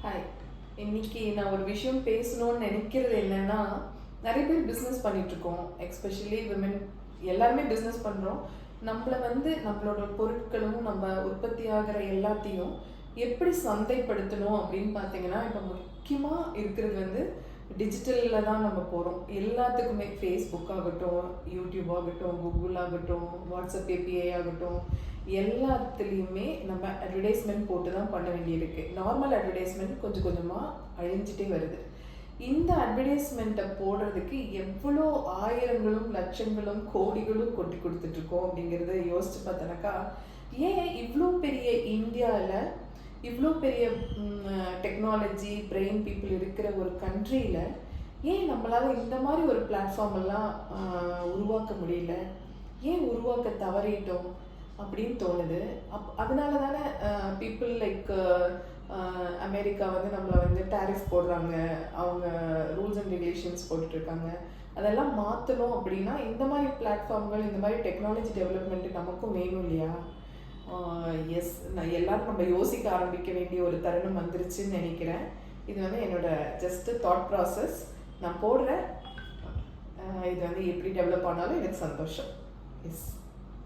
Hi. இன்னைக்கு நான் ஒரு விஷயம் பேசணும்னு நினைக்கிறது என்னன்னா, நிறைய பேர் பிஸ்னஸ் பண்ணிட்டுருக்கோம். எஸ்பெஷலி விமன் எல்லாருமே பிஸ்னஸ் பண்ணுறோம். நம்மள நம்மளோட பொருட்களும் நம்ம உற்பத்தி ஆகிற எல்லாத்தையும் எப்படி சந்தைப்படுத்தணும் அப்படின்னு பார்த்தீங்கன்னா, இப்போ முக்கியமாக இருக்கிறது டிஜிட்டலில் தான் நம்ம போகிறோம். எல்லாத்துக்குமே ஃபேஸ்புக் ஆகட்டும், யூடியூப் ஆகட்டும், கூகுள் ஆகட்டும், வாட்ஸ்அப் ஏபிஐ ஆகட்டும், எல்லாத்துலேயுமே நம்ம அட்வர்டைஸ்மெண்ட் போட்டு தான் பண்ண வேண்டியிருக்கு. நார்மல் அட்வர்டைஸ்மெண்ட் கொஞ்சம் கொஞ்சமாக அழிஞ்சிட்டே வருது. இந்த அட்வர்டைஸ்மெண்ட்டை போடுறதுக்கு எவ்வளோ ஆயிரங்களும் லட்சங்களும் கோடிகளும் கொட்டி கொடுத்துட்ருக்கோம் அப்படிங்கிறத யோசிச்சு பார்த்தனாக்கா, ஏன் இவ்வளோ பெரிய இந்தியாவில் இவ்வளோ பெரிய டெக்னாலஜி பிரெயின் பீப்புள் இருக்கிற ஒரு கண்ட்ரியில் ஏன் நம்மளால் இந்த மாதிரி ஒரு பிளாட்ஃபார்ம் எல்லாம் உருவாக்க முடியல, ஏன் உருவாக்க தவறிட்டோம் அப்படின்னு தோணுது. அதனால தானே பீப்புள் லைக் அமெரிக்கா நம்மளை டேரிஃப் போடுறாங்க, அவங்க ரூல்ஸ் அண்ட் ரெகுலேஷன்ஸ் போட்டுட்ருக்காங்க. அதெல்லாம் மாற்றணும் அப்படின்னா இந்த மாதிரி பிளாட்ஃபார்ம்கள், இந்த மாதிரி டெக்னாலஜி டெவலப்மெண்ட்டு நமக்கும் வேணும் இல்லையா? எஸ், நான் எல்லாரும் நம்ம யோசிக்க ஆரம்பிக்க வேண்டிய ஒரு தருணம் வந்துருச்சுன்னு நினைக்கிறேன். இது என்னோட ஜஸ்ட்டு தாட் ப்ராசஸ். நான் போடுறேன். இது எப்படி டெவலப் ஆனாலும் எனக்கு சந்தோஷம். எஸ்.